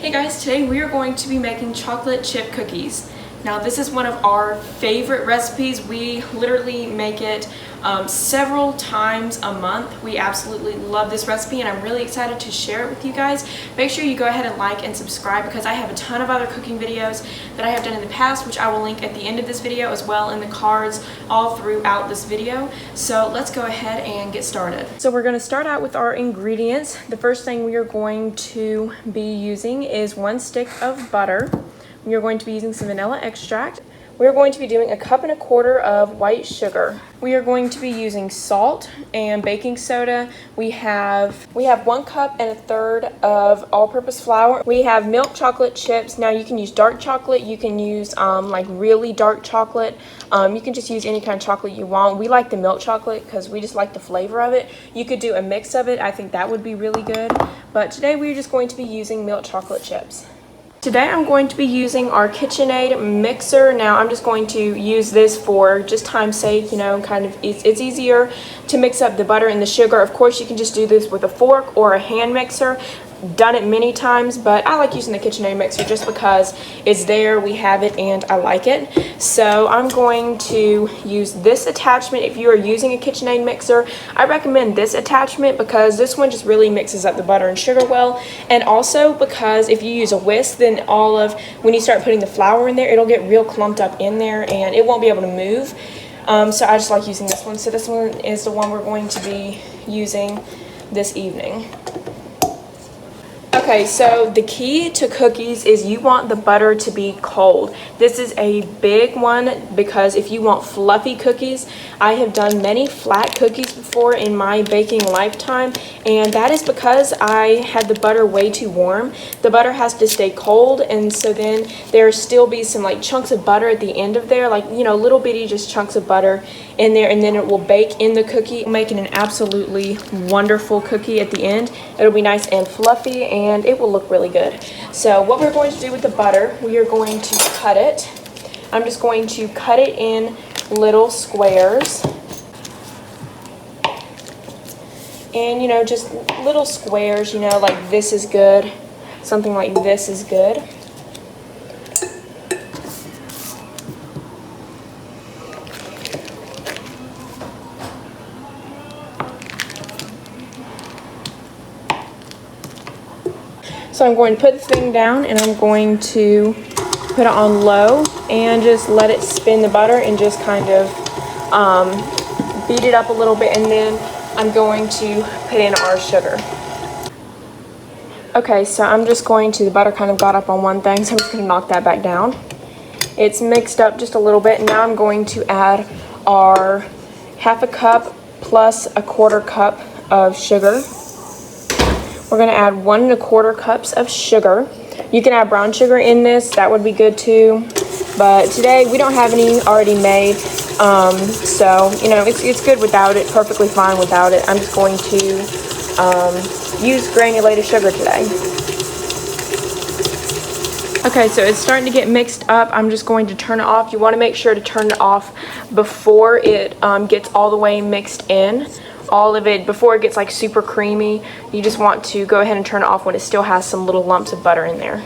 Hey guys, today we are going to be making chocolate chip cookies. Now this is one of our favorite recipes. We literally make it several times a month. We absolutely love this recipe and I'm really excited to share it with you guys. Make sure you go ahead and like and subscribe because I have a ton of other cooking videos that I have done in the past, which I will link at the end of this video as well in the cards all throughout this video. So let's go ahead and get started. So we're going to start out with our ingredients. The first thing we are going to be using is 1 stick of butter. We are going to be using some vanilla extract. We are going to be doing 1.25 cups of white sugar. We are going to be using salt and baking soda. We have 1 cup and 1/3 of all-purpose flour. We have milk chocolate chips. Now you can use dark chocolate. You can use like really dark chocolate. You can just use any kind of chocolate you want. We like the milk chocolate because we just like the flavor of it. You could do a mix of it. I think that would be really good. But today we're just going to be using milk chocolate chips. Today I'm going to be using our KitchenAid mixer. Now I'm just going to use this for just time's sake, you know, kind of it's easier to mix up the butter and the sugar. Of course you can just do this with a fork or a hand mixer. Done it many times, but I like using the KitchenAid mixer just because it's there, we have it, and I like it. So I'm going to use this attachment. If you are using a KitchenAid mixer, I recommend this attachment because this one just really mixes up the butter and sugar well, and also because if you use a whisk, then when you start putting the flour in there, it'll get real clumped up in there and it won't be able to move. So I just like using this one. So this one is the one we're going to be using this evening. Okay, so the key to cookies is you want the butter to be cold. This is a big one because if you want fluffy cookies, I have done many flat cookies before in my baking lifetime, and that is because I had the butter way too warm. The butter has to stay cold, and so then there still be some like chunks of butter at the end of there, like, you know, little bitty just chunks of butter in there, and then it will bake in the cookie, making an absolutely wonderful cookie at the end. It'll be nice and fluffy and it will look really good. So what we're going to do with the butter, we are going to cut it. I'm just going to cut it in little squares. And, you know, just little squares, you know, like this is good. Something like this is good. So I'm going to put the thing down and I'm going to put it on low and just let it spin the butter and just kind of beat it up a little bit, and then I'm going to put in our sugar. Okay, so I'm just going to, the butter kind of got up on one thing, so I'm just going to knock that back down. It's mixed up just a little bit, and now I'm going to add our 1/2 cup plus 1/4 cup of sugar. We're going to add 1 1/4 cups of sugar. You can add brown sugar in this, that would be good too. But today we don't have any already made, so you know it's good without it, perfectly fine without it. I'm just going to use granulated sugar today. Okay, so it's starting to get mixed up. I'm just going to turn it off. You want to make sure to turn it off before it gets all the way mixed in. All of it before it gets like super creamy. You just want to go ahead and turn it off when it still has some little lumps of butter in there.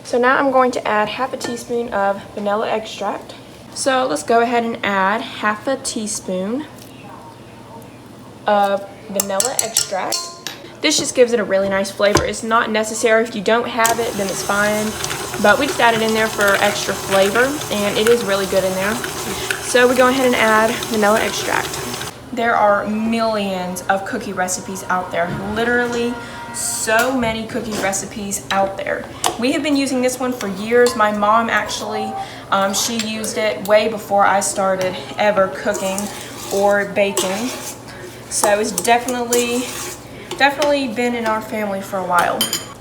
So now I'm going to add 1/2 teaspoon of vanilla extract. So let's go ahead and add 1/2 teaspoon of vanilla extract. This just gives it a really nice flavor. It's not necessary. If you don't have it, then it's fine, but we just add it in there for extra flavor, and it is really good in there. So we go ahead and add vanilla extract. There are millions of cookie recipes out there, literally so many cookie recipes out there. We have been using this one for years. My mom actually, she used it way before I started ever cooking or baking. So it's definitely been in our family for a while.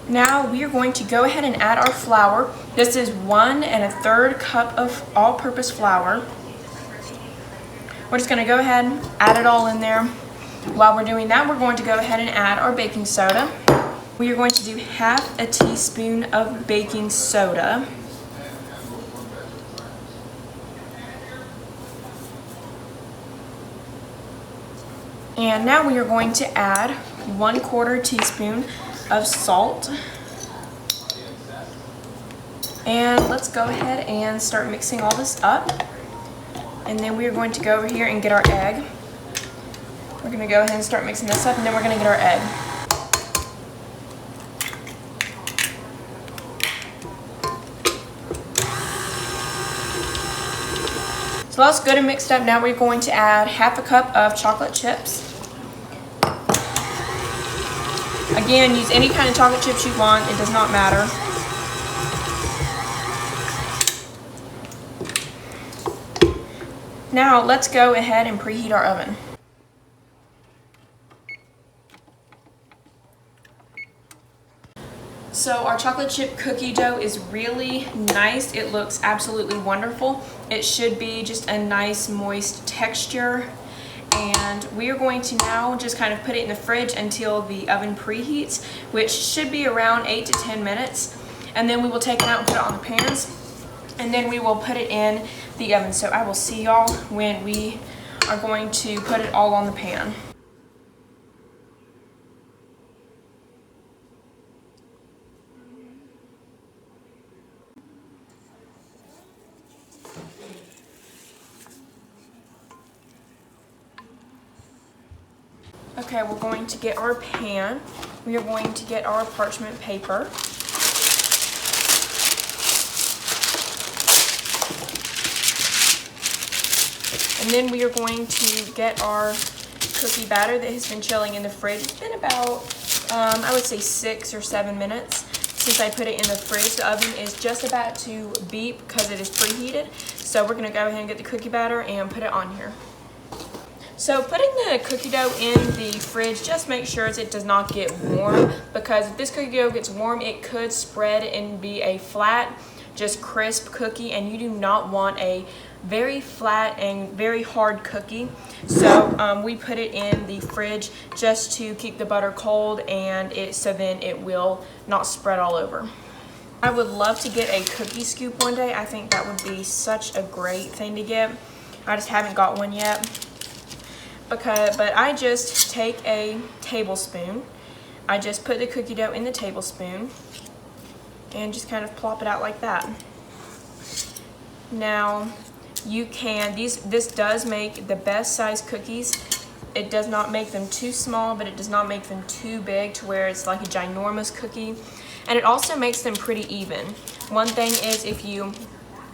Now we are going to go ahead and add our flour. This is 1 1/3 cup of all-purpose flour. We're just going to go ahead and add it all in there. While we're doing that, we're going to go ahead and add our baking soda. We are going to do 1/2 teaspoon of baking soda. And now we are going to add 1/4 teaspoon of salt. And let's go ahead and start mixing all this up. And then we're going to go over here and get our egg. We're going to go ahead and start mixing this up, and then we're going to get our egg. So that's good and mixed up. Now we're going to add half a cup of chocolate chips. Again, use any kind of chocolate chips you want. It does not matter. Now let's go ahead and preheat our oven. So our chocolate chip cookie dough is really nice. It looks absolutely wonderful. It should be just a nice moist texture. And we are going to now just kind of put it in the fridge until the oven preheats, which should be around 8 to 10 minutes. And then we will take it out and put it on the pans. And then we will put it in the oven. So I will see y'all when we are going to put it all on the pan. Okay, we're going to get our pan. We are going to get our parchment paper. And then we are going to get our cookie batter that has been chilling in the fridge. It's been about, I would say 6 or 7 minutes since I put it in the fridge. The oven is just about to beep because it is preheated. So we're gonna go ahead and get the cookie batter and put it on here. So putting the cookie dough in the fridge, just make sure it does not get warm, because if this cookie dough gets warm, it could spread and be a flat, just crisp cookie, and you do not want a very flat and very hard cookie. So we put it in the fridge just to keep the butter cold, and so then it will not spread all over. I would love to get a cookie scoop one day. I think that would be such a great thing to get. I just haven't got one yet. But I just take a tablespoon. I just put the cookie dough in the tablespoon and just kind of plop it out like that. Now you can, this does make the best size cookies. It does not make them too small, but it does not make them too big to where it's like a ginormous cookie. And it also makes them pretty even. One thing is, if you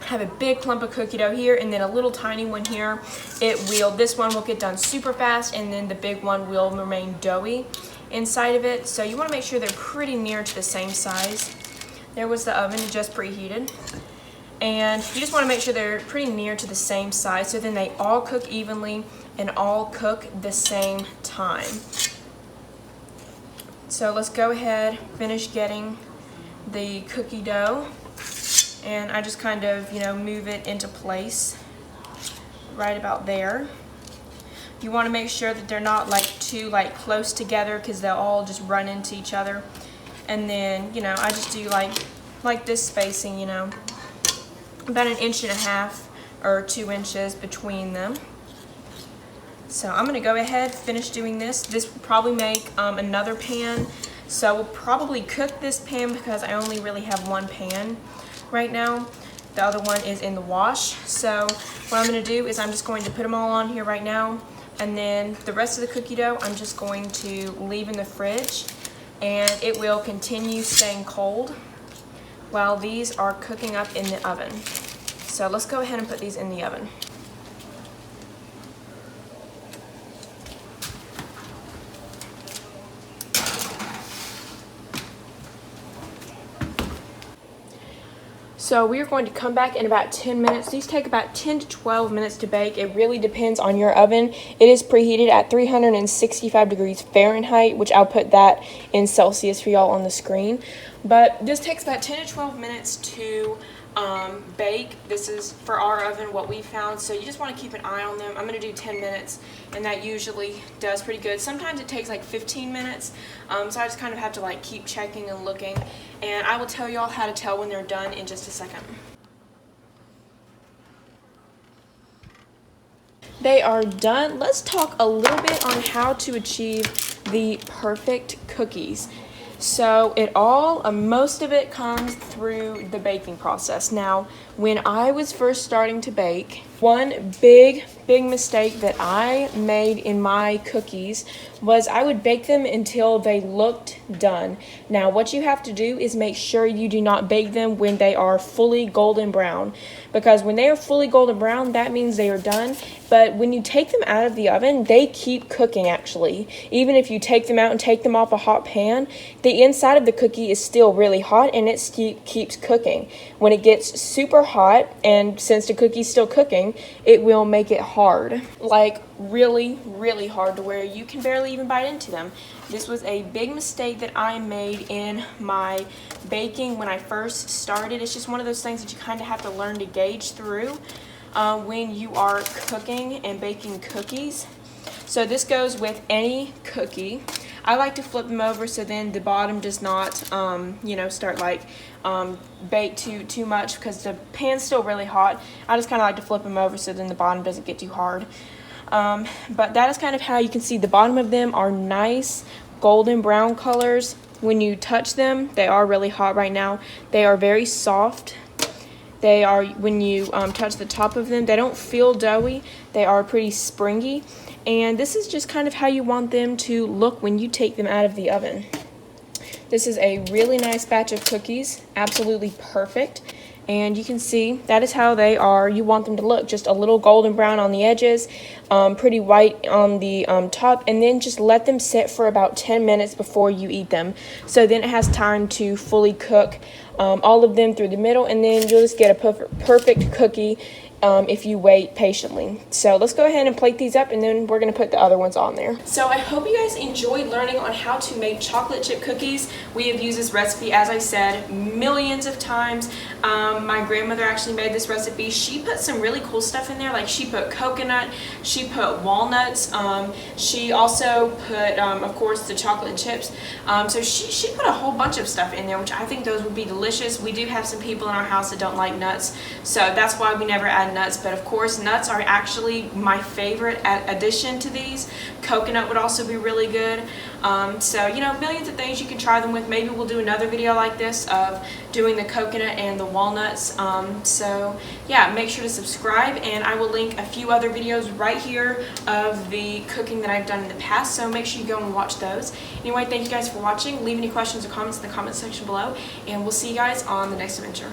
have a big clump of cookie dough here and then a little tiny one here, this one will get done super fast, and then the big one will remain doughy inside of it. So you want to make sure they're pretty near to the same size. There was the oven just preheated, and you just want to make sure they're pretty near to the same size, so then they all cook evenly and all cook the same time. So let's go ahead, finish getting the cookie dough. And I just kind of, move it into place right about there. You want to make sure that they're not too close together, because they'll all just run into each other. And then, I just do like this spacing, about 1.5 inches or 2 inches between them. So I'm going to go ahead, finish doing this. This will probably make another pan. So we'll probably cook this pan, because I only really have one pan right now. The other one is in the wash. So what I'm going to do is I'm just going to put them all on here right now, and then the rest of the cookie dough I'm just going to leave in the fridge, and it will continue staying cold while these are cooking up in the oven. So let's go ahead and put these in the oven. So we are going to come back in about 10 minutes. These take about 10 to 12 minutes to bake. It really depends on your oven. It is preheated at 365 degrees Fahrenheit, which I'll put that in Celsius for y'all on the screen. But this takes about 10 to 12 minutes to bake. This is for our oven what we found, so you just want to keep an eye on them. I'm going to do 10 minutes, and that usually does pretty good. Sometimes it takes 15 minutes, so I just kind of have to keep checking and looking, and I will tell y'all how to tell when they're done in just a second. They are done. Let's talk a little bit on how to achieve the perfect cookies. So most of it comes through the baking process. Now, when I was first starting to bake, one big mistake that I made in my cookies was I would bake them until they looked done. Now, what you have to do is make sure you do not bake them when they are fully golden brown, because when they are fully golden brown, that means they are done. But when you take them out of the oven, they keep cooking actually. Even if you take them out and take them off a hot pan, the inside of the cookie is still really hot and it keeps cooking. When it gets super hot, and since the cookie's still cooking, it will make it hard, like really, really hard, to where you can barely even bite into them. This was a big mistake that I made in my baking when I first started. It's just one of those things that you kind of have to learn to gauge through when you are cooking and baking cookies. So this goes with any cookie. I like to flip them over so then the bottom does not, start like bake too much, because the pan's still really hot. I just kind of like to flip them over so then the bottom doesn't get too hard. But that is kind of how you can see the bottom of them are nice golden brown colors. When you touch them, they are really hot right now. They are very soft. They are, when you touch the top of them, they don't feel doughy. They are pretty springy. And this is just kind of how you want them to look when you take them out of the oven. This is a really nice batch of cookies, absolutely perfect. And you can see that is how they are. You want them to look just a little golden brown on the edges, pretty white on the top, and then just let them sit for about 10 minutes before you eat them. So then it has time to fully cook all of them through the middle, and then you'll just get a perfect cookie if you wait patiently. So let's go ahead and plate these up, and then we're going to put the other ones on there. So I hope you guys enjoyed learning on how to make chocolate chip cookies. We have used this recipe, as I said, millions of times. My grandmother actually made this recipe. She put some really cool stuff in there, like she put coconut, she put walnuts, she also put, of course, the chocolate chips. So she put a whole bunch of stuff in there, which I think those would be delicious. We do have some people in our house that don't like nuts, so that's why we never add nuts. But of course, nuts are actually my favorite addition to these. Coconut would also be really good. So, millions of things you can try them with. Maybe we'll do another video like this of doing the coconut and the walnuts. So yeah, make sure to subscribe, and I will link a few other videos right here of the cooking that I've done in the past, so make sure you go and watch those. Anyway, thank you guys for watching. Leave any questions or comments in the comment section below, and we'll see you guys on the next adventure.